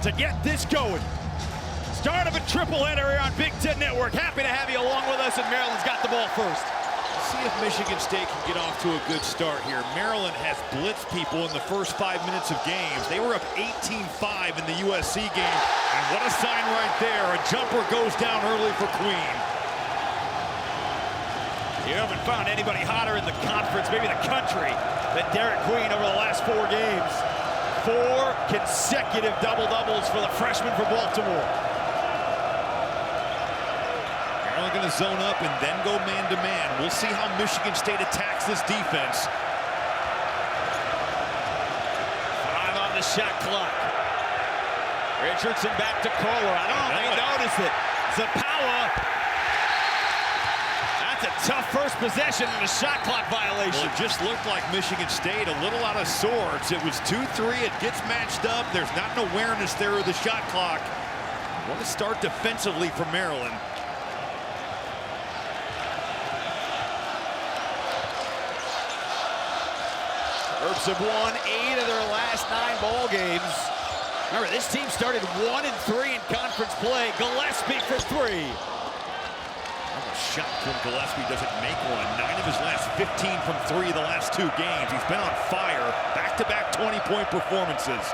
to get this going. Start of a triple-header here on Big Ten Network. Happy to have you along with us, and Maryland's got the ball first. See if Michigan State can get off to a good start here. Maryland has blitzed people in the first 5 minutes of games. They were up 18-5 in the USC game. And what a sign right there. A jumper goes down early for Queen. You haven't found anybody hotter in the conference, maybe the country, than Derek Queen over the last 4 games. 4 consecutive double-doubles for the freshman from Baltimore. Maryland going to zone up and then go man-to-man. We'll see how Michigan State attacks this defense. 5 on the shot clock. Richardson back to Kohler. I don't know if he noticed it. Zapawa. That's a tough first possession and a shot clock violation. Well, it just looked like Michigan State a little out of sorts. It was 2-3. It gets matched up. There's not an awareness there of the shot clock. Want to start defensively for Maryland. Terps have won 8 of their last 9 ball games. Remember, this team started 1-3 in conference play. Gillespie for 3. A shot from Gillespie doesn't make one. 9 of his last 15 from 3 the last 2 games. He's been on fire. Back-to-back 20-point performances.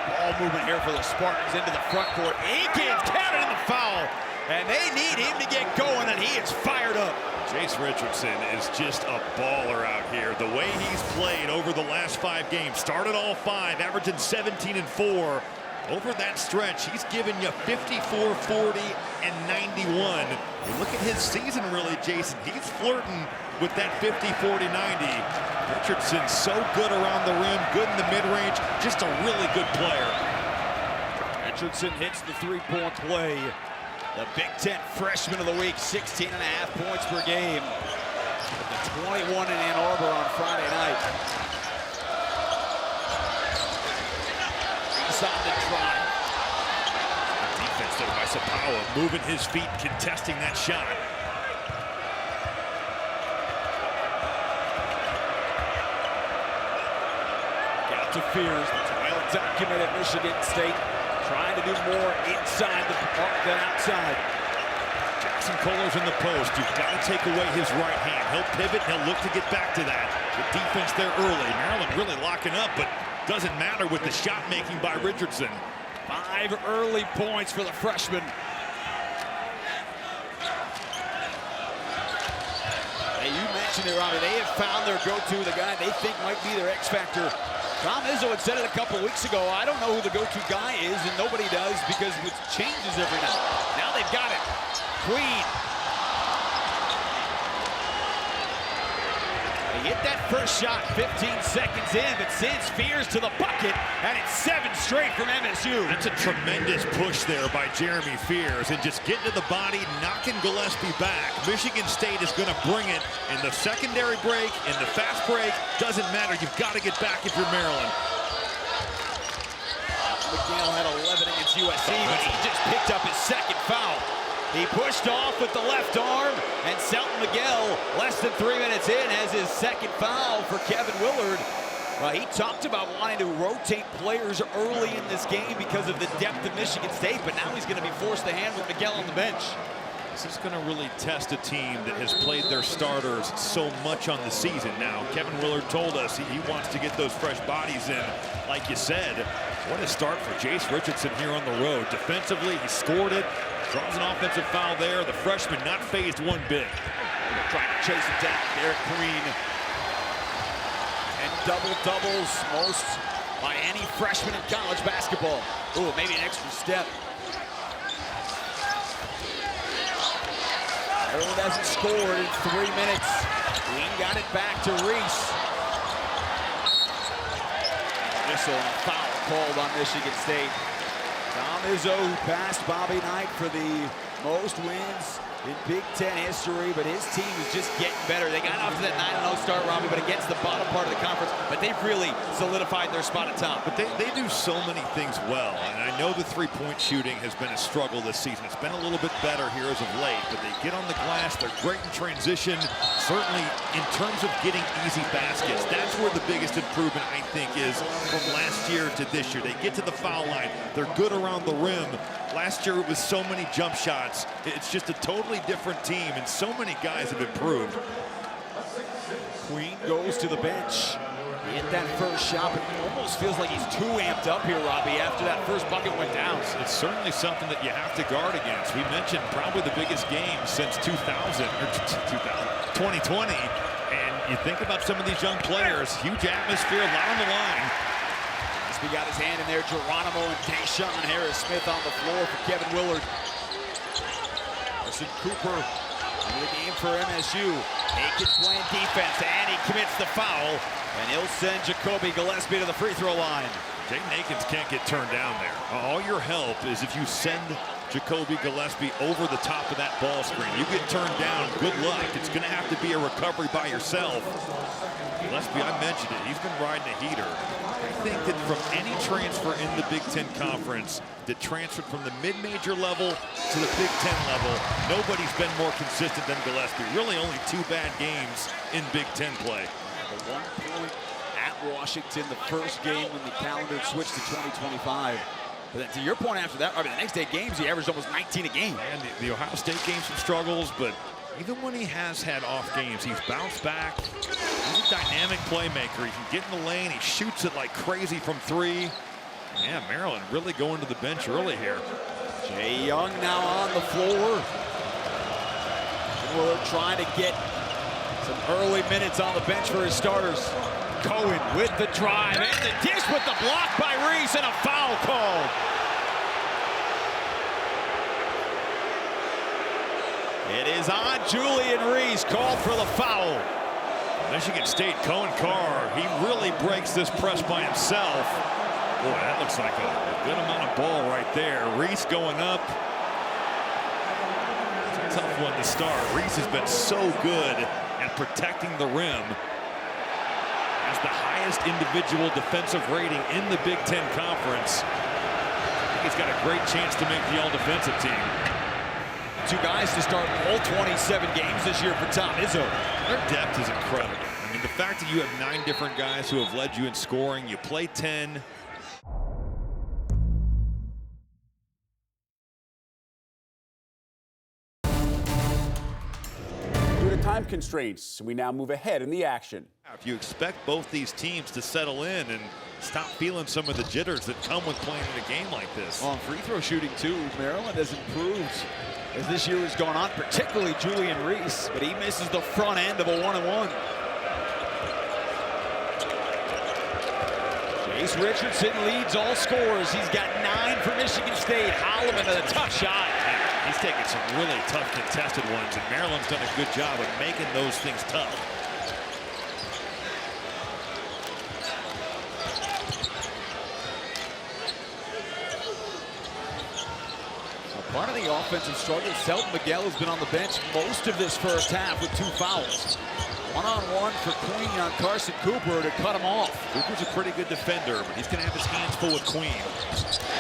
Ball movement here for the Spartans into the front court. Aikens counted in the foul. And they need him to get going, and he is fired up. Jace Richardson is just a baller out here. The way he's played over the last 5 games, started all 5, averaging 17 and 4. Over that stretch, he's given you 54, 40, and 91. You look at his season, really, Jason. He's flirting with that 50, 40, 90. Richardson's so good around the rim, good in the mid-range, just a really good player. Richardson hits the 3-point play. The Big Ten Freshman of the Week, 16.5 points per game. The 21 in Ann Arbor on Friday night. He's on the try. Defense there by Zapawa, moving his feet, contesting that shot. Out to Fears, that's well documented at Michigan State. Trying to do more inside the park than outside. Jackson Kohler's in the post. You've got to take away his right hand. He'll pivot, he'll look to get back to that. The defense there early. Maryland really locking up, but doesn't matter with the shot making by Richardson. 5 early points for the freshman. Hey, you mentioned it, Robbie. They have found their go-to, the guy they think might be their X factor. Tom Izzo had said it a couple of weeks ago. I don't know who the go-to guy is, and nobody does because it changes every night. Now they've got it. Queen. They hit that first shot 15 seconds in, but sends Fears to the bucket, and it's 7 straight from MSU. That's a tremendous push there by Jeremy Fears, and just getting to the body, knocking Gillespie back. Michigan State is going to bring it in the secondary break, in the fast break. Doesn't matter. You've got to get back if you're Maryland. McNeil had 11 against USC, but he just picked up his 2nd foul. He pushed off with the left arm, and Selton Miguel, less than 3 minutes in, has his 2nd foul for Kevin Willard. He talked about wanting to rotate players early in this game because of the depth of Michigan State, but now he's going to be forced to handle Miguel on the bench. This is going to really test a team that has played their starters so much on the season now. Kevin Willard told us he wants to get those fresh bodies in. Like you said, what a start for Jace Richardson here on the road. Defensively, he scored it. Draws an offensive foul there. The freshman not phased one bit. Trying to chase it down, Derek Queen. And double-doubles most by any freshman in college basketball. Ooh, maybe an extra step. Maryland hasn't scored in 3 minutes. Queen got it back to Reese. Whistle and a foul called on Michigan State. Tom Izzo, who passed Bobby Knight for the most wins in Big Ten history, but his team is just getting better. They got off to that 9-0 start, Robbie, but against the bottom part of the conference, but they've really solidified their spot at top. But they do so many things well, and I know the three-point shooting has been a struggle this season. It's been a little bit better here as of late, but they get on the glass, they're great in transition. Certainly, in terms of getting easy baskets, that's where the biggest improvement, I think, is from last year to this year. They get to the foul line, they're good around the rim. Last year, it was so many jump shots. It's just a totally different team, and so many guys have improved. Queen goes to the bench. He hit that first shot, but it almost feels like he's too amped up here, Robbie, after that first bucket went down. It's certainly something that you have to guard against. We mentioned probably the biggest game since 2020. And you think about some of these young players, huge atmosphere, a lot on the line. He got his hand in there. Geronimo and Tayshaun Harris-Smith on the floor for Kevin Willard. Carson Cooper into the game for MSU. Aikens playing defense, and he commits the foul. And he'll send Jacoby Gillespie to the free throw line. Jaden Aikens can't get turned down there. All your help is if you send Jacoby Gillespie over the top of that ball screen. You get turned down, good luck. It's going to have to be a recovery by yourself. Gillespie, I mentioned it, he's been riding a heater. I think that from any transfer in the Big Ten Conference that transferred from the mid-major level to the Big Ten level, nobody's been more consistent than Gillespie. Really only 2 bad games in Big Ten play. The 1 point at Washington, the first game when the calendar switched to 2025. But then to your point after that, I mean, the next 8 games, he averaged almost 19 a game. And the Ohio State game, some struggles, but even when he has had off games, he's bounced back. He's a dynamic playmaker. He can get in the lane. He shoots it like crazy from 3. Yeah, Maryland really going to the bench early here. Jay Young now on the floor. Willard trying to get some early minutes on the bench for his starters. Cohen with the drive and the dish with the block by Reese and a foul called. It is on Julian Reese, called for the foul. Michigan State, Cohen Carr, he really breaks this press by himself. Boy, that looks like a good amount of ball right there. Reese going up. It's a tough one to start. Reese has been so good at protecting the rim. Has the highest individual defensive rating in the Big Ten Conference. I think he's got a great chance to make the all-defensive team. 2 guys to start all 27 games this year for Tom Izzo. Their depth is incredible. I mean, the fact that you have 9 different guys who have led you in scoring, you play 10. Due to time constraints, we now move ahead in the action. If you expect both these teams to settle in and stop feeling some of the jitters that come with playing in a game like this. On free throw shooting, too, Maryland has improved as this year has gone on, particularly Julian Reese, but he misses the front end of a 1-and-1. Jace Richardson leads all scorers. He's got 9 for Michigan State. Holloman with a tough shot. He's taken some really tough contested ones, and Maryland's done a good job of making those things tough. Part of the offensive struggle, Selton Miguel has been on the bench most of this first half with 2 fouls. 1-on-1 for Queen on Carson Cooper to cut him off. Cooper's a pretty good defender, but he's going to have his hands full with Queen.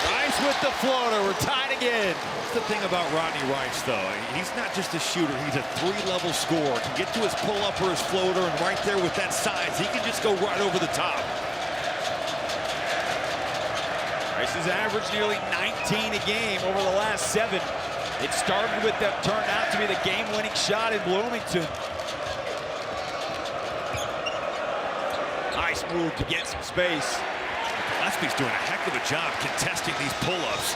Rice with the floater. We're tied again. That's the thing about Rodney Rice, though. He's not just a shooter. He's a 3-level scorer. Can get to his pull-up or his floater, and right there with that size, he can just go right over the top. Rice has averaged nearly 19 a game over the last 7. It started with that turned out to be the game-winning shot in Bloomington. Nice move to get some space. Gillespie's doing a heck of a job contesting these pull-ups.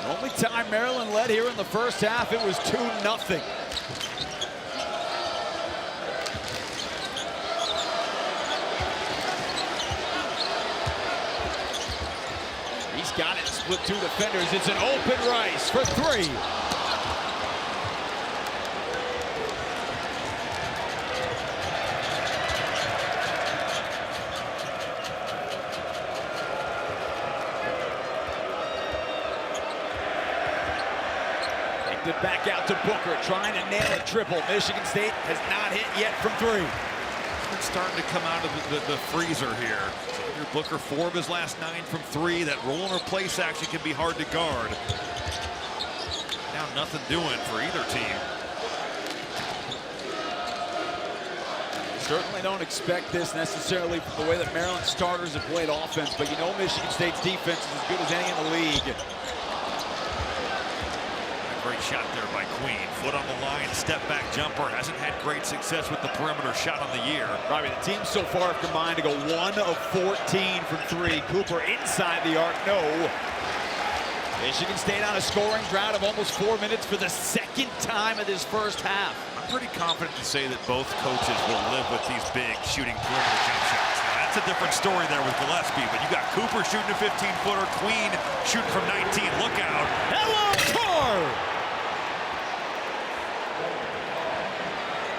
The only time Maryland led here in the first half, it was 2-0. He's got it, split 2 defenders. It's an open Rice for 3. Kicked it back out to Booker, trying to nail a triple. Michigan State has not hit yet from three. It's starting to come out of the freezer here. Xavier Booker, 4 of his last 9 from 3. That roll and replace action can be hard to guard. Now nothing doing for either team. Certainly don't expect this necessarily from the way that Maryland starters have played offense, but you know Michigan State's defense is as good as any in the league. A great shot there by Queen. Foot on the line, step back jumper. Hasn't had great success with the perimeter shot on the year. Robbie, the team so far have combined to go 1 of 14 from 3. Cooper inside the arc, no. Michigan State on a scoring drought of almost 4 minutes for the second time of this first half. I'm pretty confident to say that both coaches will live with these big shooting perimeter jump shots. Now, that's a different story there with Gillespie, but you got Cooper shooting a 15-footer, Queen shooting from 19. Look out. Hello, Carr!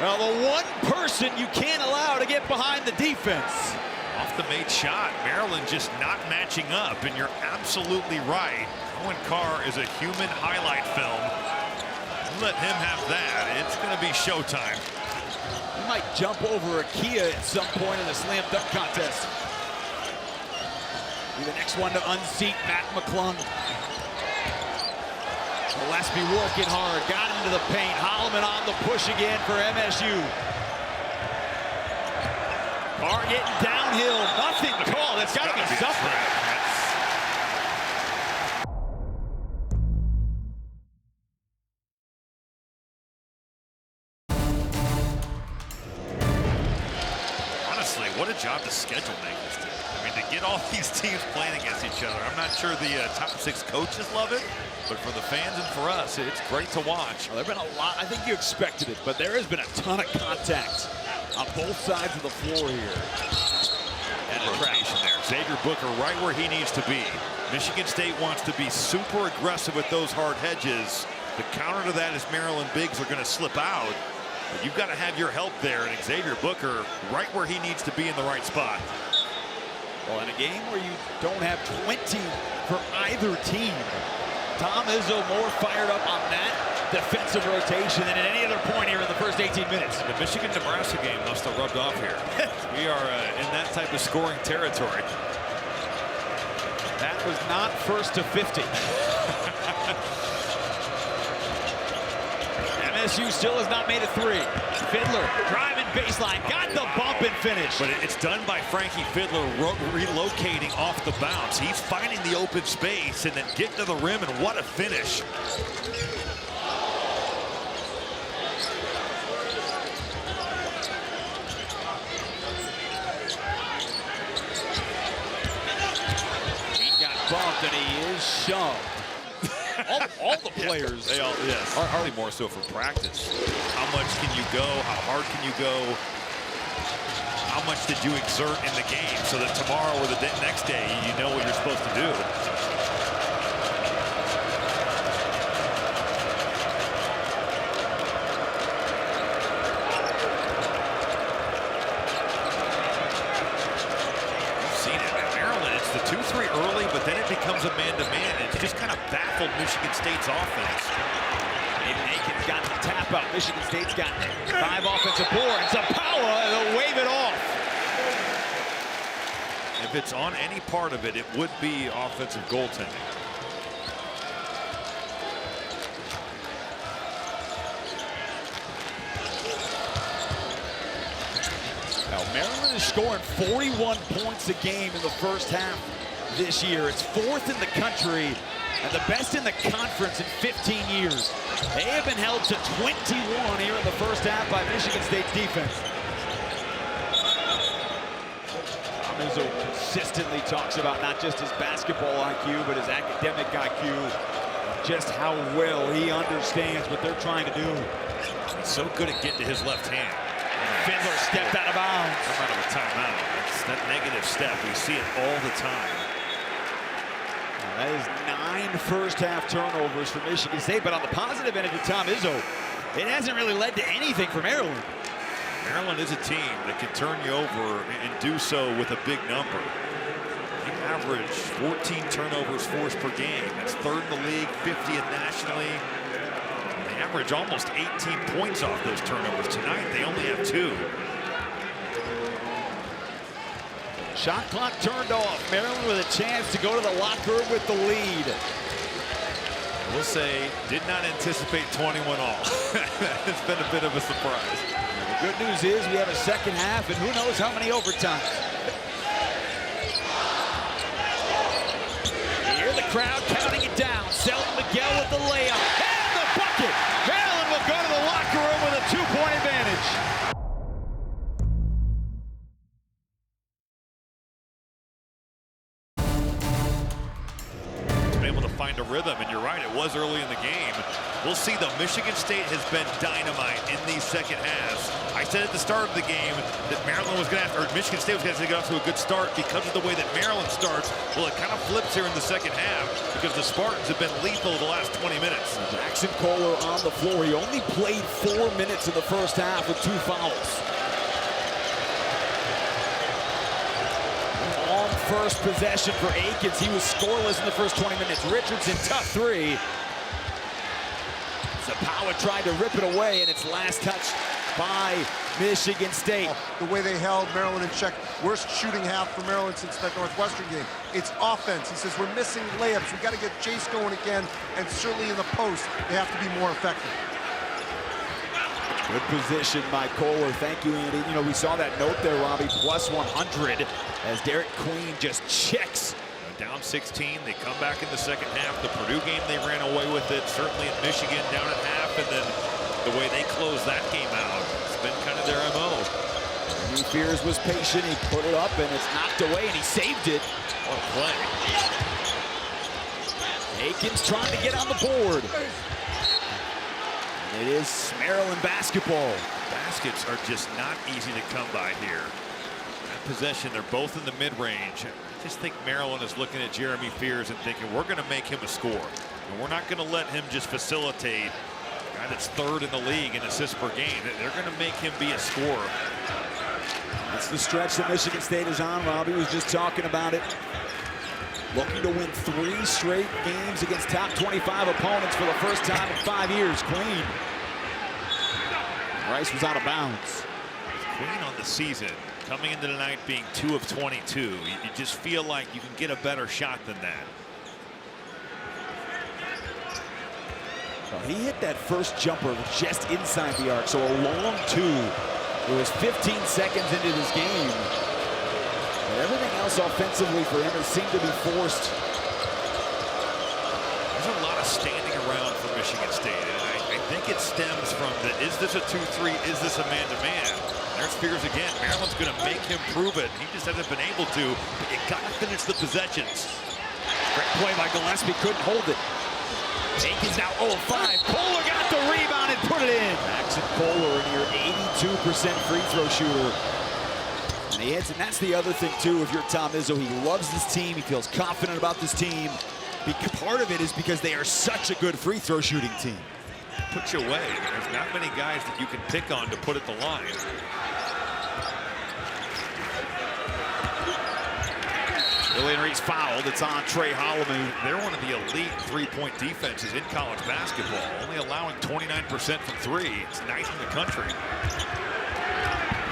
Well, the one person you can't allow to get behind the defense. Off the made shot, Maryland just not matching up, and you're absolutely right. Owen Carr is a human highlight film. Let him have that. It's going to be showtime. He might jump over a Kia at some point in the slam dunk contest. Be the next one to unseat Matt McClung. Gillespie working hard, got into the paint. Holloman on the push again for MSU. Carr getting downhill, nothing called. It's got to be something. Honestly, what a job the schedule makers did. I mean, to get all these teams playing against each other, I'm not sure the top 6 coaches love it, but for the fans and for us, it's great to watch. Well, there have been a lot. I think you expected it, but there has been a ton of contact on both sides of the floor here. And rotation there. Xavier Booker right where he needs to be. Michigan State wants to be super aggressive with those hard hedges. The counter to that is Maryland bigs are going to slip out. But you've got to have your help there, and Xavier Booker right where he needs to be in the right spot. Well, in a game where you don't have 20 for either team, Tom Izzo more fired up on that defensive rotation than at any other point here in the first 18 minutes. The Michigan-Nebraska game must have rubbed off here. We are in that type of scoring territory. That was not first to 50. MSU still has not made a 3. Fiddler driving baseline, got the bump and finish. But it's done by Frankie Fiddler relocating off the bounce. He's finding the open space and then getting to the rim, and what a finish. He got bumped and he is shoved. all the players they all, yes, are hardly more so for practice. How much can you go? How hard can you go? How much did you exert in the game so that tomorrow or the next day you know what you're supposed to do? You've seen it at Maryland. It's the 2-3 early, but then it becomes a man-to-man. It's just kind of baffled Michigan State's offense. Aiken's got the tap out. Michigan State's got 5 offensive boards. Zapawa, they'll wave it off. If it's on any part of it, it would be offensive goaltending. Now, Maryland is scoring 41 points a game in the first half this year. It's 4th in the country and the best in the conference in 15 years. They have been held to 21 here in the first half by Michigan State's defense. Tom Izzo consistently talks about not just his basketball IQ, but his academic IQ, just how well he understands what they're trying to do. He's so good at getting to his left hand. Fiddler stepped out of bounds. Come out of a timeout. It's that negative step. We see it all the time. That is 9 first-half turnovers for Michigan State, but on the positive end of it, Tom Izzo, it hasn't really led to anything for Maryland. Maryland is a team that can turn you over and do so with a big number. They average 14 turnovers forced per game. That's 3rd in the league, 50th nationally. average almost 18 points off those turnovers. Tonight, they only have 2. Shot clock turned off. Maryland with a chance to go to the locker room with the lead. I will say, did not anticipate 21 all. It's been a bit of a surprise. The good news is we have a second half, and who knows how many overtimes. You hear the crowd counting it down. Selton Miguel with the layup. And the bucket! Maryland will go to the locker room with a 2-point advantage. Able to find a rhythm, and you're right, it was early in the game. We'll see, though. Michigan State has been dynamite in these second halves. I said at the start of the game that Maryland was going to have, or Michigan State was going to have to get off to a good start because of the way that Maryland starts. Well, it kind of flips here in the second half because the Spartans have been lethal the last 20 minutes. Jackson Kohler on the floor. He only played 4 minutes in the first half with 2 fouls. First possession for Akins. He was scoreless in the first 20 minutes. Richardson, tough 3. Zapawa tried to rip it away, and it's last touched by Michigan State. The way they held Maryland in check. Worst shooting half for Maryland since that Northwestern game. It's offense. He says, we're missing layups. We got to get Jace going again, and certainly in the post, they have to be more effective. Good position by Kohler. Thank you, Andy. You know, we saw that note there, Robbie, plus 100 as Derek Queen just checks. Down 16, they come back in the second half. The Purdue game, they ran away with it. Certainly in Michigan, down at half, and then the way they closed that game out, it's been kind of their MO. Jeremy Fears was patient. He put it up, and it's knocked away, and he saved it. What a play. Akins trying to get on the board. It is Maryland basketball. Baskets are just not easy to come by here. That possession, they're both in the mid-range. I just think Maryland is looking at Jeremy Fears and thinking, we're going to make him a scorer. And we're not going to let him just facilitate a guy that's 3rd in the league in assists per game. They're going to make him be a scorer. That's the stretch that Michigan State is on. Robbie was just talking about it. Looking to win 3 straight games against top 25 opponents for the first time in 5 years. Queen. Rice was out of bounds. Queen on the season, coming into tonight being 2 of 22. You just feel like you can get a better shot than that. Well, he hit that first jumper just inside the arc, so a long 2. It was 15 seconds into this game. But everything else offensively for him has seemed to be forced. There's a lot of standing around for Michigan State, and I think it stems from the, is this a 2-3, is this a man-to-man? There's Fears again. Maryland's going to make him prove it. He just hasn't been able to, but you got to finish the possessions. Great play by Gillespie, couldn't hold it. Akins now 0-5. Kohler got the rebound and put it in. Jackson Kohler, your 82% free throw shooter. And he hits, and that's the other thing, too, if you're Tom Izzo. He loves this team. He feels confident about this team. Part of it is because they are such a good free throw shooting team. Put you away. There's not many guys that you can pick on to put at the line. Julian Reed's fouled. It's on Tre Holloman. They're one of the elite 3-point defenses in college basketball, only allowing 29% from 3. It's ninth in the country.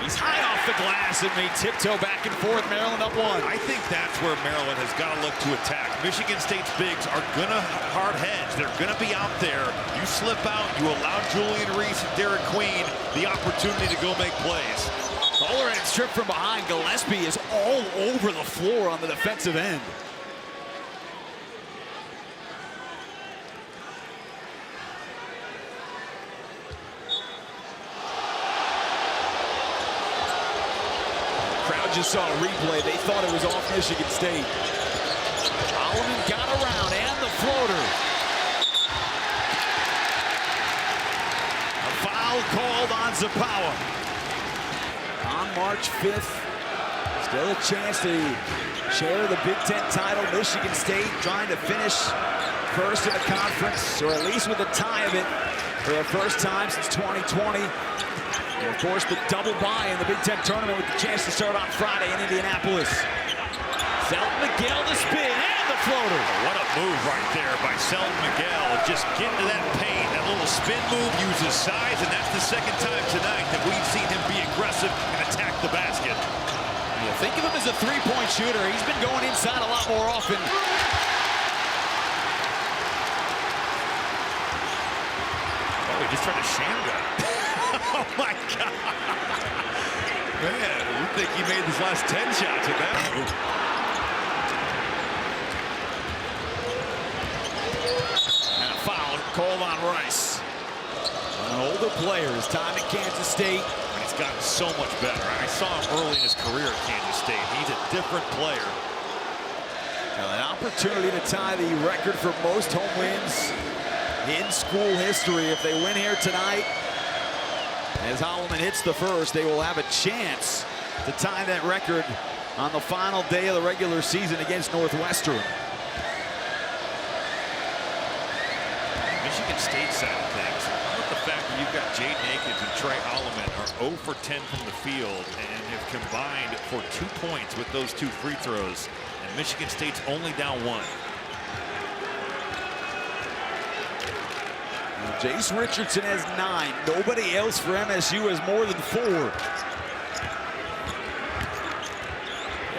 He's high off the glass, and they tiptoe back and forth. Maryland up 1. I think that's where Maryland has got to look to attack. Michigan State's bigs are going to hard hedge. They're going to be out there. You slip out, you allow Julian Reese and Derek Queen the opportunity to go make plays. Kohler had it stripped from behind. Gillespie is all over the floor on the defensive end. Crowd just saw a replay. They thought it was off Michigan State. Holloman got around and the floater. A foul called on Zapawa. On March 5th, still a chance to share the Big Ten title. Michigan State trying to finish first in the conference, or at least with a tie of it for the first time since 2020. And of course, the double bye in the Big Ten tournament with the chance to start on Friday in Indianapolis. Selton Miguel the spin and the floater. What a move right there by Selton Miguel. Just get into that paint. That little spin move uses size, and that's the second time tonight that we've seen him be aggressive and attack the basket. Yeah, think of him as a three-point shooter. He's been going inside a lot more often. Oh, he just tried to sham gun. Oh, my God. Man, we think he made his last 10 shots at that move. And a foul called on Rice. An older player, his time at Kansas State. And he's gotten so much better. I saw him early in his career at Kansas State. He's a different player. An opportunity to tie the record for most home wins in school history. If they win here tonight, as Holloman hits the first, they will have a chance to tie that record on the final day of the regular season against Northwestern. Michigan State side of things, how about the fact that you've got Jaden Akins and Tre Holloman are 0 for 10 from the field and have combined for 2 points with those 2 free throws, and Michigan State's only down 1. Jace Richardson has 9. Nobody else for MSU has more than 4.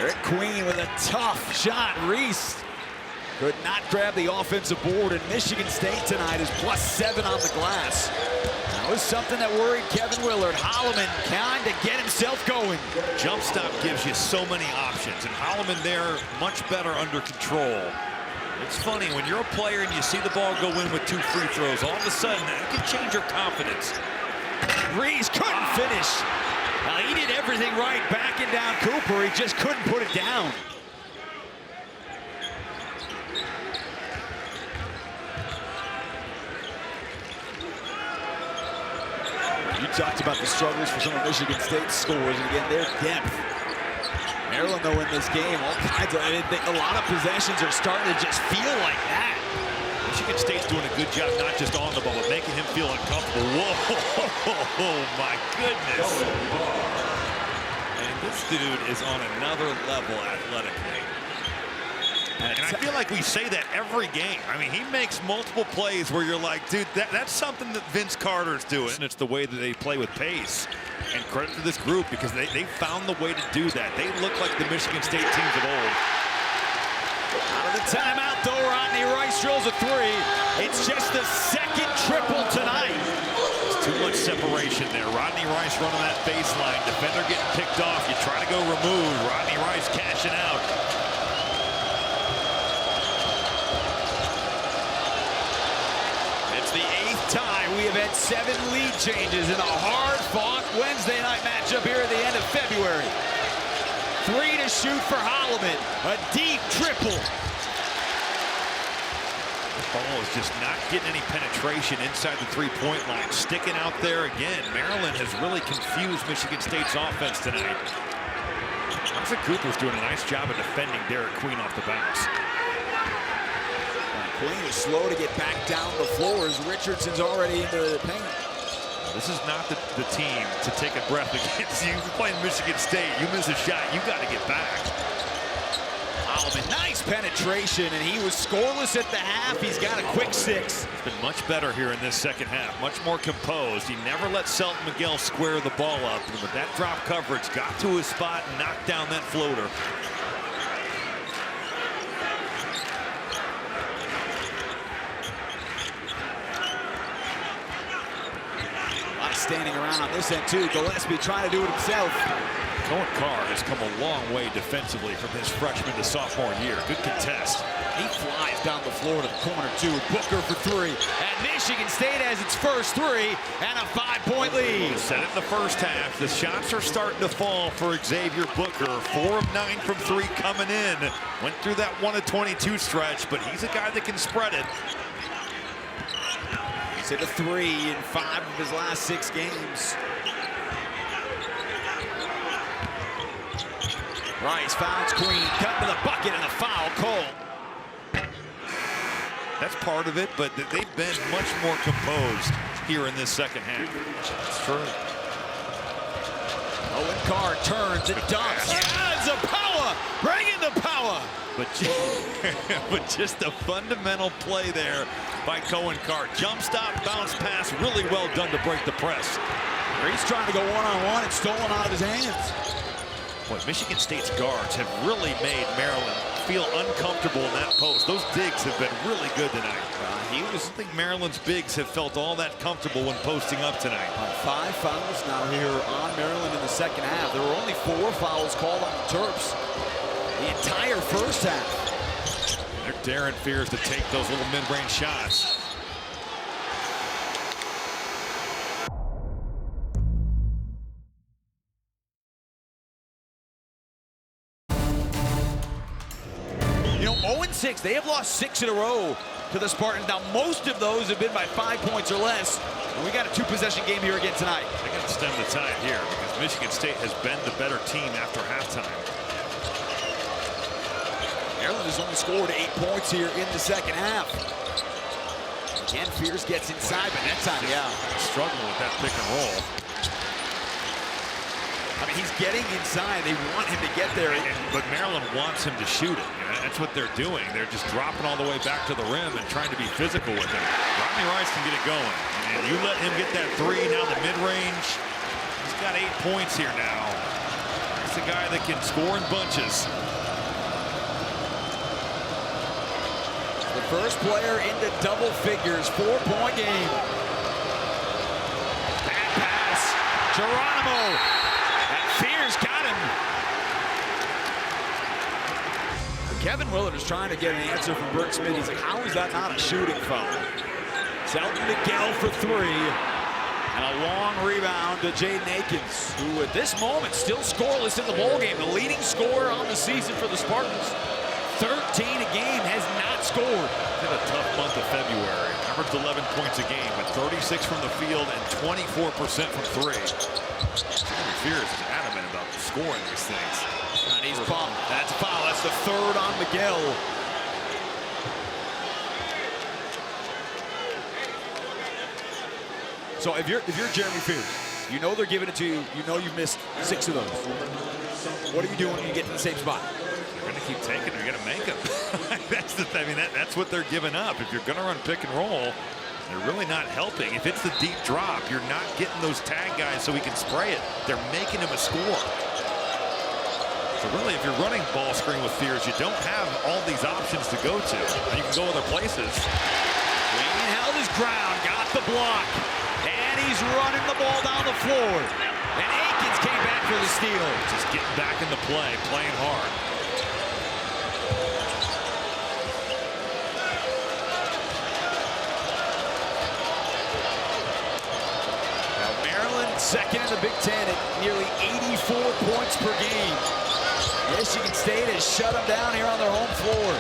Eric Queen with a tough shot. Reese could not grab the offensive board, and Michigan State tonight is +7 on the glass. That was something that worried Kevin Willard. Holloman kind of get himself going. Jump stop gives you so many options, and Holloman there much better under control. It's funny, when you're a player and you see the ball go in with 2 free throws, all of a sudden, that can change your confidence. Reese couldn't finish. Now, he did everything right backing down Cooper. He just couldn't put it down. You talked about the struggles for some of Michigan State's scores, and again, their depth. Maryland, though, in this game, all kinds of, a lot of possessions are starting to just feel like that. Michigan State's doing a good job, not just on the ball, but making him feel uncomfortable. Whoa, my goodness. And this dude is on another level athletically. And I feel like we say that every game. I mean, he makes multiple plays where you're like, dude, that's something that Vince Carter's doing. And it's the way that they play with pace. And credit to this group, because they found the way to do that. They look like the Michigan State teams of old. Out of the timeout, though, Rodney Rice drills a 3. It's just the second triple tonight. There's too much separation there. Rodney Rice running that baseline. Defender getting picked off. You try to go remove. Rodney Rice cashing out. It's the 8th time we have had 7 lead changes in a hard-fought Wednesday night matchup here at the end of February. 3 to shoot for Holloman. A deep triple. The ball is just not getting any penetration inside the 3-point line. Sticking out there again. Maryland has really confused Michigan State's offense tonight. Isaac Cooper's doing a nice job of defending Derek Queen off the bounce. Queen is slow to get back down the floor as Richardson's already into the paint. This is not the team to take a breath against. You playing Michigan State, you miss a shot, you got to get back. Holloman, nice penetration, and he was scoreless at the half. He's got a quick 6. He's been much better here in this second half, much more composed. He never let Selton Miguel square the ball up, and with that drop coverage, got to his spot and knocked down that floater. Standing around on this end, too. Gillespie trying to do it himself. Cohen Carr has come a long way defensively from his freshman to sophomore year. Good contest. He flies down the floor to the corner, too. Booker for 3. And Michigan State has its first 3 and a 5-point lead. Said it in the first half. The shots are starting to fall for Xavier Booker. 4 of 9 from 3 coming in. Went through that 1 of 22 stretch, but he's a guy that can spread it. He's hit a 3 in 5 of his last 6 games. Rice finds Queen, cut to the bucket, and a foul called. That's part of it, but they've been much more composed here in this second half. That's true. Owen Carr turns and dunks. Yeah, it's a power. Bring in the power. But just a fundamental play there by Cohen Carr. Jump stop, bounce pass, really well done to break the press. He's trying to go one-on-one and stolen out of his hands. Boy, Michigan State's guards have really made Maryland feel uncomfortable in that post. Those digs have been really good tonight. I don't think Maryland's bigs have felt all that comfortable when posting up tonight. 5 fouls now here on Maryland in the second half. There were only 4 fouls called on the Terps the entire first half. They're daring Fears to take those little mid-range shots. You know, 0-6, they have lost 6 in a row to the Spartans. Now, most of those have been by 5 points or less. And we got a 2-possession game here again tonight. They got to stem the tide here because Michigan State has been the better team after halftime. Maryland has only scored 8 points here in the second half. Again, Fears gets inside, but that time, struggling with that pick and roll. I mean, he's getting inside. They want him to get there. But Maryland wants him to shoot it. You know, that's what they're doing. They're just dropping all the way back to the rim and trying to be physical with him. Rodney Rice can get it going. And you let him get that 3, now the mid-range. He's got 8 points here now. He's a guy that can score in bunches. The first player into double figures, 4-point game. Bad pass, Geronimo. Fears got him. Kevin Willard is trying to get an answer from Bert Smith. He's like, how is that not a shooting foul? Selton Miguel for 3. And a long rebound to Jaden Akins, who at this moment still scoreless in the ballgame. The leading scorer on the season for the Spartans. 13 a game, has not scored. It's been a tough month of February. Averaged 11 points a game, but 36 from the field and 24% from 3. Fears is adamant about scoring these things. And he's bumped. That's a foul. That's the 3rd on Miguel. So if you're Jeremy Fears, you know they're giving it to you. You know you've missed 6 of those. What are you doing when you get to the same spot? They're going to keep taking. They're going to make them. That's what they're giving up. If you're going to run pick and roll, they're really not helping. If it's the deep drop, you're not getting those tag guys so he can spray it. They're making him a score. So really, if you're running ball screen with Fears, you don't have all these options to go to. You can go other places. Wayne held his ground, got the block, and he's running the ball down the floor. And Akins came back for the steal. Just getting back into play, playing hard. Second in the Big Ten at nearly 84 points per game. Michigan State has shut them down here on their home floor.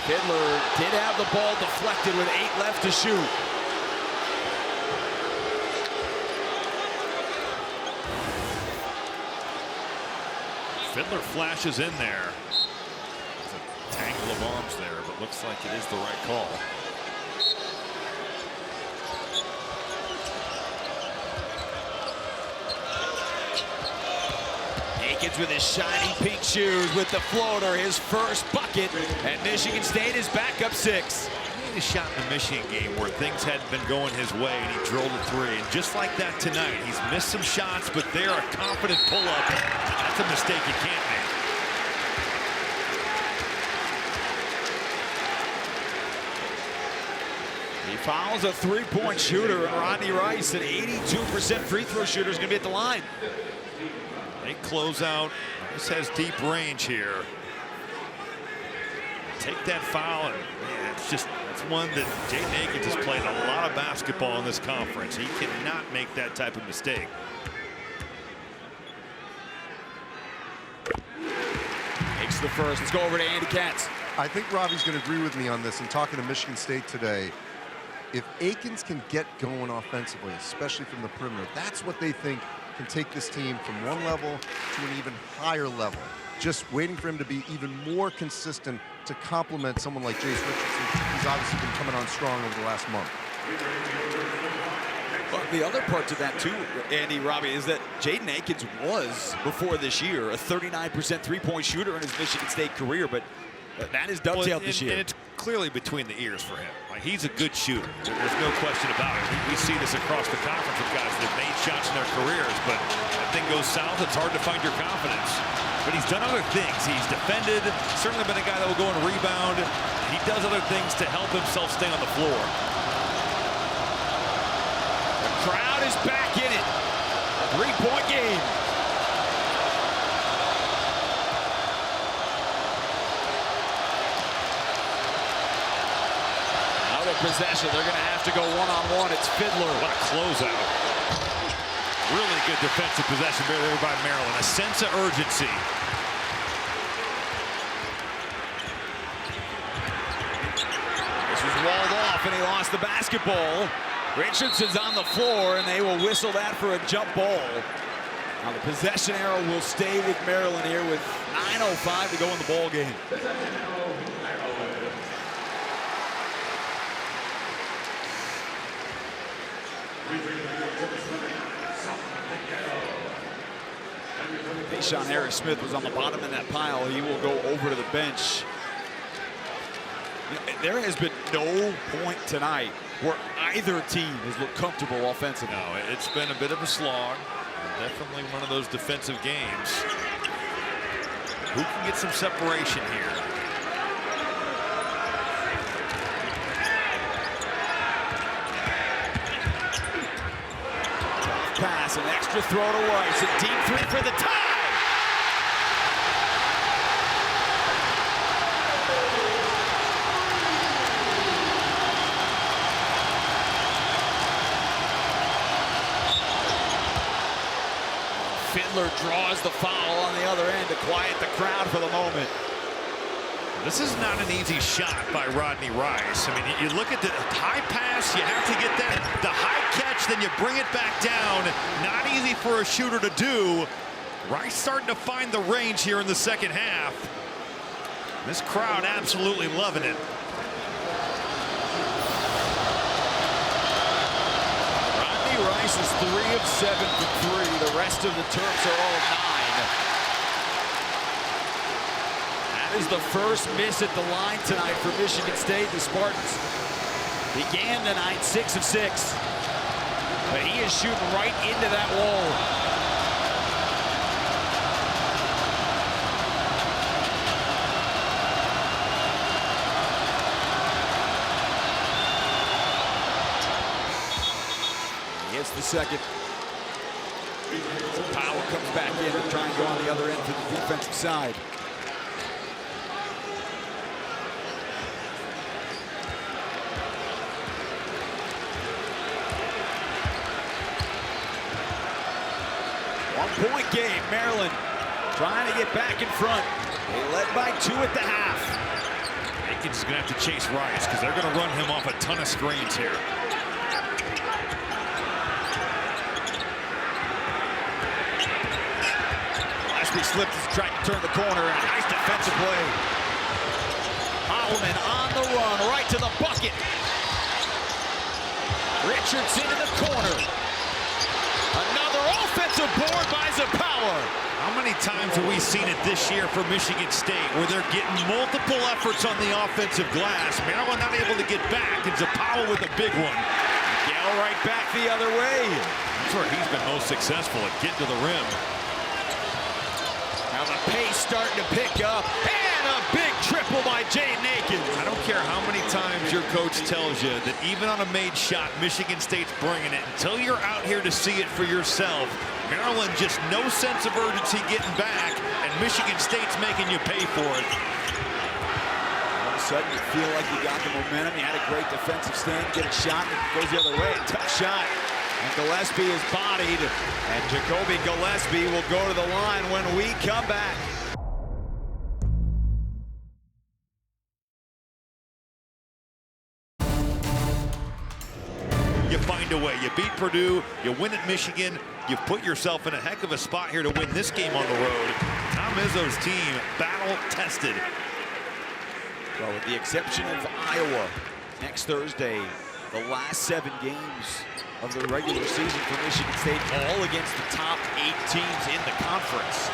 Fiddler did have the ball deflected with 8 left to shoot. Fiddler flashes in there. There's a tangle of arms there, but looks like it is the right call. Akins with his shiny pink shoes with the floater, his first bucket, and Michigan State is back up 6. He shot in the Michigan game where things hadn't been going his way, and he drilled a 3. And just like that tonight, he's missed some shots, but they're a confident pull-up. That's a mistake you can't make. He fouls a 3-point shooter, and Rodney Rice, an 82% free throw shooter, is going to be at the line. They close out. This has deep range here. Take that foul, and man, it's one that Jaden Akins has played a lot of basketball in this conference. He cannot make that type of mistake. Makes the first. Let's go over to Andy Katz. I think Robbie's going to agree with me on this. In talking to Michigan State today, if Akins can get going offensively, especially from the perimeter, that's what they think can take this team from one level to an even higher level. Just waiting for him to be even more consistent to complement someone like Jace Richardson, who's obviously been coming on strong over the last month. Look, the other part to that too, Andy, Robbie, is that Jaden Akins was, before this year, a 39% three-point shooter in his Michigan State career, but that is dovetailed this year. And it's clearly between the ears for him. Like, he's a good shooter. There's no question about it. We see this across the conference with guys that have made shots in their careers, but that thing goes south, it's hard to find your confidence. But he's done other things. He's defended, certainly been a guy that will go and rebound. He does other things to help himself stay on the floor. The crowd is back in it. Three-point game. Another possession. They're going to have to go one-on-one. It's Fiddler. What a closeout. Really good defensive possession there by Maryland. A sense of urgency. This was walled off, and he lost the basketball. Richardson's on the floor, and they will whistle that for a jump ball. Now the possession arrow will stay with Maryland here with 9:05 to go in the ball game. Sean Harris-Smith was on the bottom of that pile. He will go over to the bench. There has been no point tonight where either team has looked comfortable offensively. No, it's been a bit of a slog. Definitely one of those defensive games. Who can get some separation here? Pass, an extra throw to Rice. A deep three for the tie. Fiddler draws the foul on the other end to quiet the crowd for the moment. This is not an easy shot by Rodney Rice. I mean, you look at the high pass, you have to get that, the high catch, then you bring it back down. Not easy for a shooter to do. Rice starting to find the range here in the second half. This crowd absolutely loving it. Rodney Rice is 3 of 7 for 3. The rest of the Terps are all 9. That is the first miss at the line tonight for Michigan State. The Spartans began the night 6 of 6. But he is shooting right into that wall. Hits the second. So Powell comes back in to try and go on the other end to the defensive side. One-point game, Maryland trying to get back in front. They led by 2 at the half. Akins is going to have to chase Rice because they're going to run him off a ton of screens here. He slipped as he tried to turn the corner, and a nice defensive play. Holloman on the run, right to the bucket. Richardson in the corner. Another offensive board by Zapower. How many times have we seen it this year for Michigan State where they're getting multiple efforts on the offensive glass? Maryland not able to get back, and Zapower with a big one. Gale right back the other way. That's where he's been most successful at getting to the rim. Now the pace starting to pick up, and a big triple by Jaden Akins. I don't care how many times your coach tells you that even on a made shot, Michigan State's bringing it. Until you're out here to see it for yourself, Maryland just no sense of urgency getting back, and Michigan State's making you pay for it. All of a sudden, you feel like you got the momentum. You had a great defensive stand, get a shot, and it goes the other way. Tough shot. And Gillespie is bodied, and Jacoby Gillespie will go to the line when we come back. You find a way. You beat Purdue, you win at Michigan, you've put yourself in a heck of a spot here to win this game on the road. Tom Izzo's team, battle-tested. Well, with the exception of Iowa, next Thursday, the last 7 games of the regular season for Michigan State, all against the top 8 teams in the conference.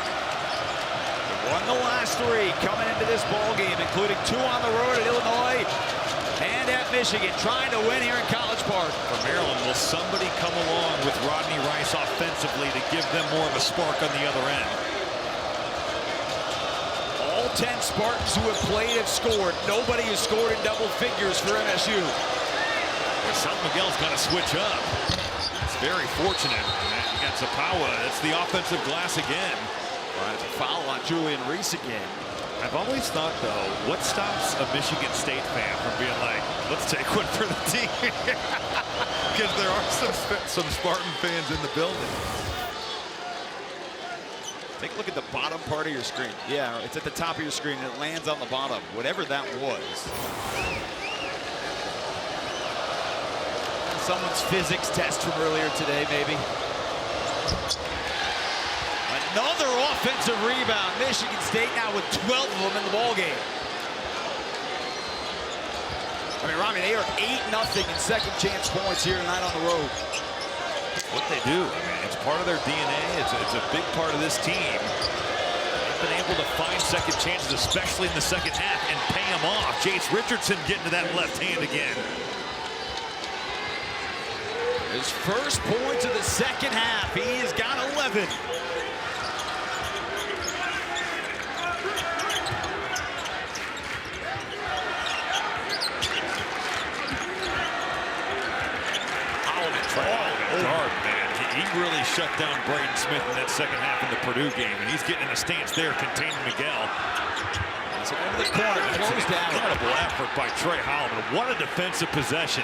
They won the last 3 coming into this ball game, including 2 on the road at Illinois and at Michigan, trying to win here in College Park. For Maryland, will somebody come along with Rodney Rice offensively to give them more of a spark on the other end? All 10 Spartans who have played have scored. Nobody has scored in double figures for MSU. South Miguel's got to switch up. It's very fortunate. You got Zapawa. That's the offensive glass again. Right, it's a foul on Julian Reese again. I've always thought, though, what stops a Michigan State fan from being like, let's take one for the team? Because there are some Spartan fans in the building. Take a look at the bottom part of your screen. Yeah, it's at the top of your screen, and it lands on the bottom, whatever that was. Someone's physics test from earlier today, maybe. Another offensive rebound. Michigan State now with 12 of them in the ball game. I mean, Robbie, they are 8-0 in second chance points here tonight on the road. What they do, I mean, it's part of their DNA. It's a big part of this team. They've been able to find second chances, especially in the second half, and pay them off. Jace Richardson getting to that left hand again. His first points of the second half. He has got 11. Guard, man. He really shut down Braden Smith in that second half in the Purdue game, and he's getting in a stance there, containing Miguel. So over the corner, closed down. Incredible effort by Tre Holloman. What a defensive possession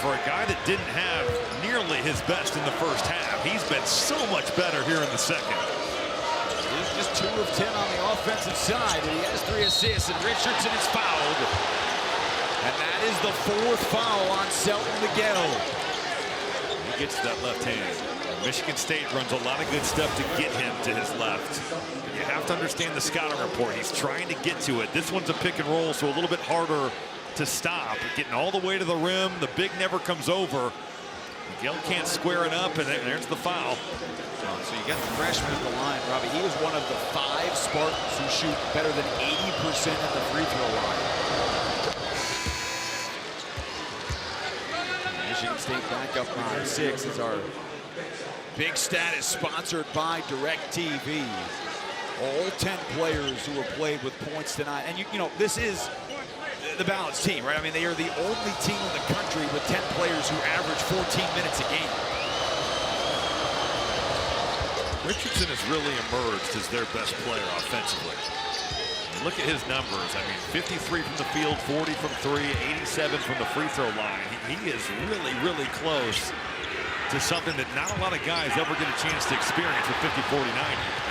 for a guy that didn't have nearly his best in the first half. He's been so much better here in the second. He's just 2 of 10 on the offensive side, and he has 3 assists, and Richardson is fouled. And that is the 4th foul on Selton Miguel. He gets that left hand. Michigan State runs a lot of good stuff to get him to his left. You have to understand the scouting report. He's trying to get to it. This one's a pick and roll, so a little bit harder to stop. Getting all the way to the rim. The big never comes over. Miguel can't square it up, and there's the foul. So you got the freshman at the line, Robbie. He was one of the 5 Spartans who shoot better than 80% at the free throw line. Michigan State back up by 6 as our big stat is sponsored by DirecTV. All 10 players who have played with points tonight. And you know, this is the balanced team, right? I mean, they are the only team in the country with 10 players who average 14 minutes a game. Richardson has really emerged as their best player offensively. Look at his numbers. I mean, 53 from the field, 40 from 3, 87 from the free throw line. He is really, really close to something that not a lot of guys ever get a chance to experience with 50, 40, 90.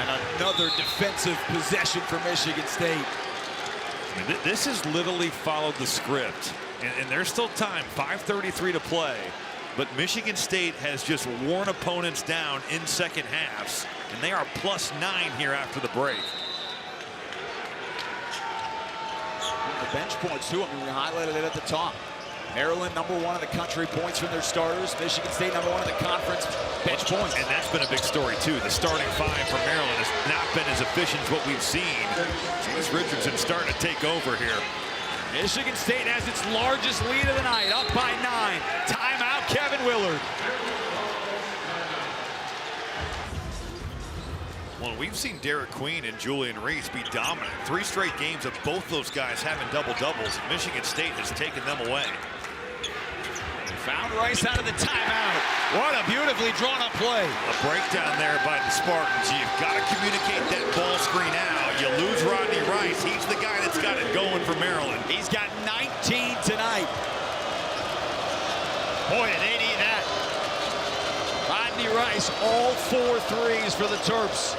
And another defensive possession for Michigan State. I mean, this has literally followed the script. And there's still time, 5:33 to play. But Michigan State has just worn opponents down in second halves. And they are +9 here after the break. The bench points too. I mean, we highlighted it at the top. Maryland #1 in the country points from their starters. Michigan State #1 in the conference bench points. And that's been a big story too. The starting 5 for Maryland has not been as efficient as what we've seen. Jace Richardson starting to take over here. Michigan State has its largest lead of the night, up by 9. Timeout, Kevin Willard. Well, we've seen Derek Queen and Julian Reese be dominant. 3 straight games of both those guys having double-doubles. Michigan State has taken them away. Found Rice out of the timeout. What a beautifully drawn-up play. A breakdown there by the Spartans. You've got to communicate that ball screen out. You lose Rodney Rice. He's the guy that's got it going for Maryland. He's got 19 tonight. Boy, they need that. Rodney Rice, all 4 threes for the Terps.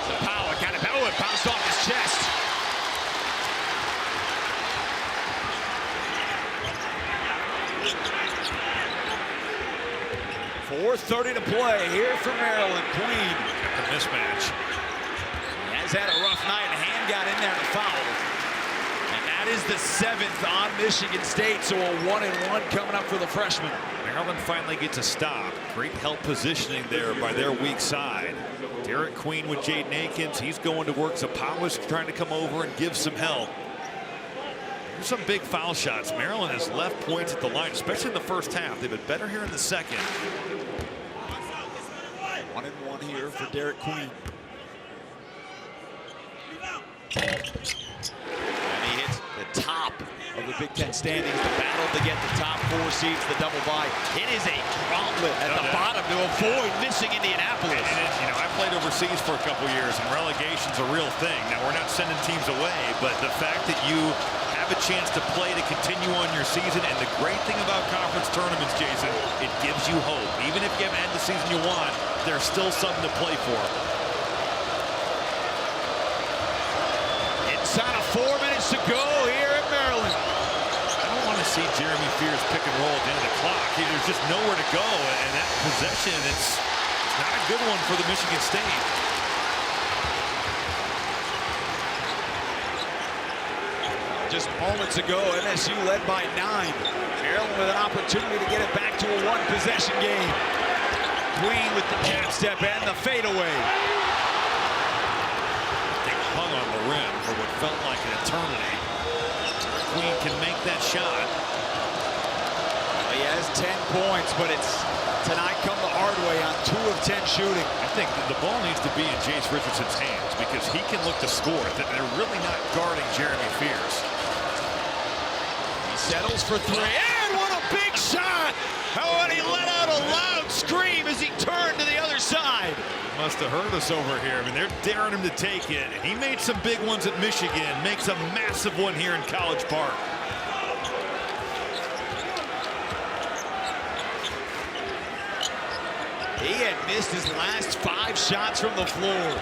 Zapawa got it. Oh, it bounced off his chest. .430 to play here for Maryland. Queen. The mismatch. He has had a rough night. Hand got in there and fouled. And that is the 7th on Michigan State, so a 1-and-1 coming up for the freshman. Maryland finally gets a stop. Great help positioning there by their weak side. Derek Queen with Jaden Akins. He's going to work. Zapala's trying to come over and give some help. There's some big foul shots. Maryland has left points at the line, especially in the first half. They've been better here in the second. 1-and-1 here for Derek Queen. And he hits the top of the Big Ten standings. The battle to get the top 4 seeds, the double bye. It is a gauntlet at the bottom to avoid missing Indianapolis. And it, you know, I played overseas for a couple years, and relegation's a real thing. Now, we're not sending teams away, but the fact that you have a chance to play to continue on your season, and the great thing about conference tournaments, Jason, it gives you hope. Even if you haven't had the season you want, there's still something to play for. Inside of 4 minutes to go here in Maryland. I don't want to see Jeremy Fears pick and roll at the end of the clock. There's just nowhere to go, and that possession, it's not a good one for the Michigan State. Just moments ago, MSU led by 9. Maryland with an opportunity to get it back to a 1-possession game. Queen with the jab step and the fadeaway. They hung on the rim for what felt like an eternity. Queen can make that shot. Well, he has 10 points, but it's tonight come the hard way on 2 of 10 shooting. I think the ball needs to be in Jace Richardson's hands because he can look to score. They're really not guarding Jeremy Fears. Settles for 3, and what a big shot! Oh, and he let out a loud scream as he turned to the other side. Must have hurt us over here. I mean, they're daring him to take it. He made some big ones at Michigan, makes a massive one here in College Park. He had missed his last 5 shots from the floor.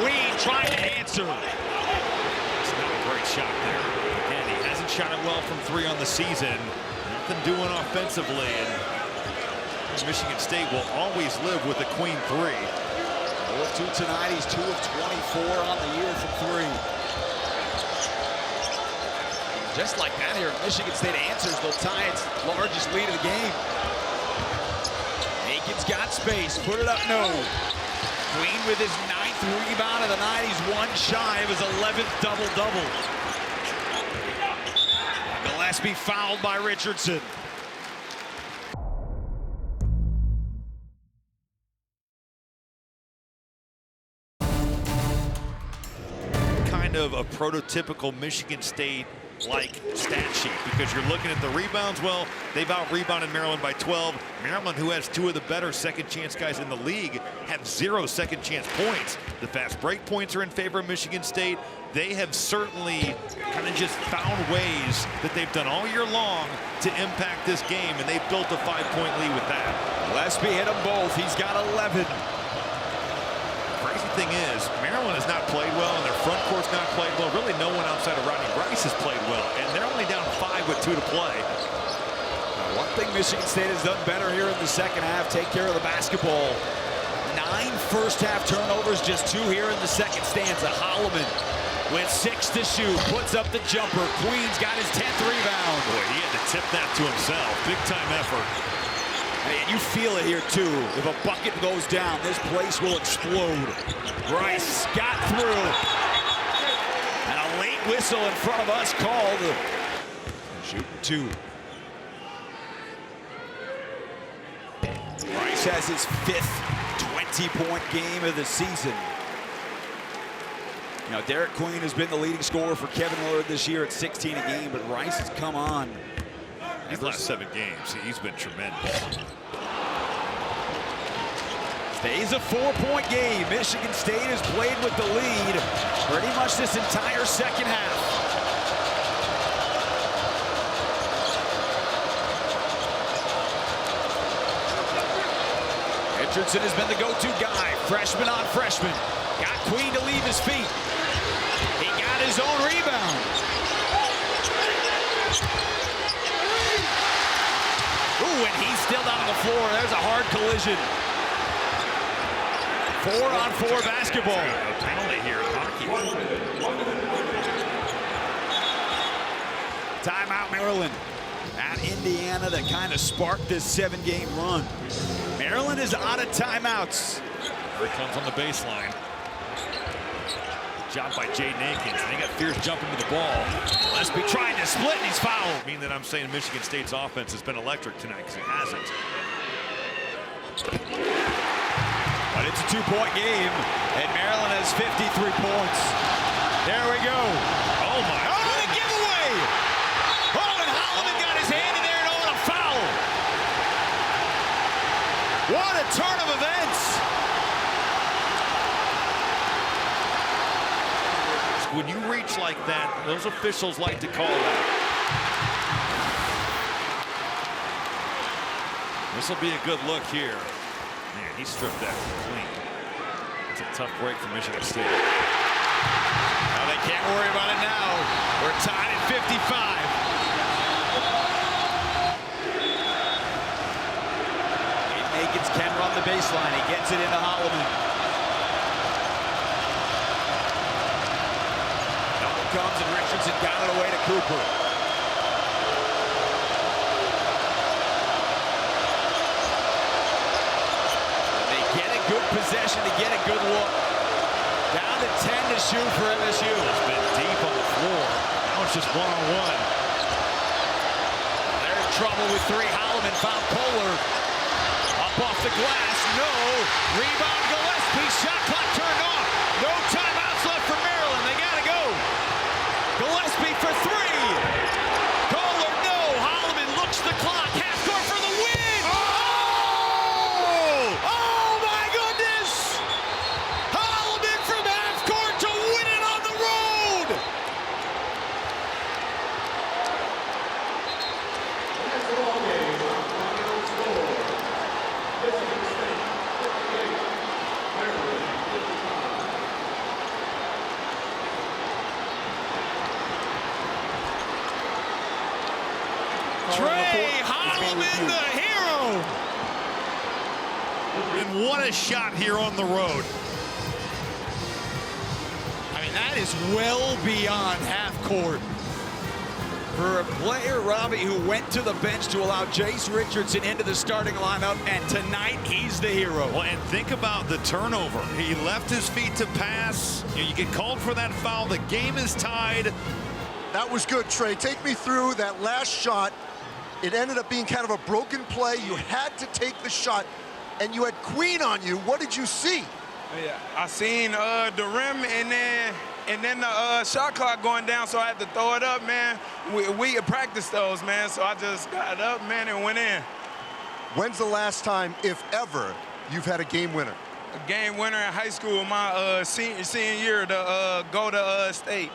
Queen trying to answer. It's not a great shot there. Again, he hasn't shot it well from 3 on the season. Nothing doing offensively, and Michigan State will always live with a Queen 3. 4-2 tonight. He's 2 of 24 on the year from 3. Just like that here, Michigan State answers. They'll tie its largest lead of the game. Akins got space, put it up, no. Queen with his 9th rebound of the night. He's 1 shy of his 11th double-double. Gillespie fouled by Richardson. Kind of a prototypical Michigan State like stat sheet because you're looking at the rebounds. Well, they've out-rebounded Maryland by 12. Maryland, who has 2 of the better second-chance guys in the league, have 0 second-chance points. The fast break points are in favor of Michigan State. They have certainly kind of just found ways that they've done all year long to impact this game, and they've built a 5-point lead with that. Gillespie hit them both. He's got 11. Crazy thing is, Maryland has not played well, and their front court's not played well. Really, no one outside of Rodney Rice has played well, and they're only down 5 with 2 to play. Now, one thing Michigan State has done better here in the second half, take care of the basketball. 9 first-half turnovers, just 2 here in the second stanza. Holloman with 6 to shoot, puts up the jumper. Queen's got his 10th rebound. Boy, he had to tip that to himself. Big-time effort. And you feel it here, too. If a bucket goes down, this place will explode. Rice got through. And a late whistle in front of us called. Shooting 2. Rice has his 5th 20-point game of the season. Now, Derek Queen has been the leading scorer for Kevin Willard this year at 16 a game, but Rice has come on. These last 7 games, he's been tremendous. Stays a 4-point game. Michigan State has played with the lead pretty much this entire second half. Richardson has been the go-to guy. Freshman on freshman. Got Queen to leave his feet. He got his own rebound. Ooh, and he's still down on the floor. There's a hard collision. 4-on-4 basketball. A penalty here. bucket. Timeout, Maryland. At Indiana that kind of sparked this 7-game run. Maryland is out of timeouts. Here it comes on the baseline. Good job by Jaden Akins. They got fierce jumping to the ball. Gillespie trying to split, and he's fouled. I mean that I'm saying Michigan State's offense has been electric tonight, because it hasn't. But it's a 2-point game, and Maryland has 53 points. There we go. Oh my! Oh, the giveaway! Oh, and Holloman got his hand in there and on a foul. What a turn of events! When you reach like that, those officials like to call that. This will be a good look here. Man, he stripped that clean. It's a tough break for Michigan State. Well, they can't worry about it now. We're tied at 55. Akins can run the baseline. He gets it into Holloman. Double comes and Richardson got it away to Cooper. Good possession to get a good look. Down to 10 to shoot for MSU. It's been deep on the floor. Now it's just one-on-one. They're in trouble with 3. Holloman found Kohler. Up off the glass. No. Rebound Gillespie. Shot clock turned off. No timeouts left for Maryland. They got to go. Gillespie for 3. Kohler, no. Holloman looks the clock. Half court for the win. Oh! Oh! Tre Holloman, the hero! And what a shot here on the road. I mean, that is well beyond half court. For a player, Robbie, who went to the bench to allow Jace Richardson into the starting lineup, and tonight he's the hero. Well, and think about the turnover. He left his feet to pass. You get called for that foul. The game is tied. That was good, Trey. Take me through that last shot. It ended up being kind of a broken play. You had to take the shot, and you had Queen on you. What did you see? Yeah, I seen the rim and then the shot clock going down, so I had to throw it up, man. We practiced those, man, so I just got it up, man, and went in. When's the last time, if ever, you've had a game winner? A game winner in high school, my senior year to go to state.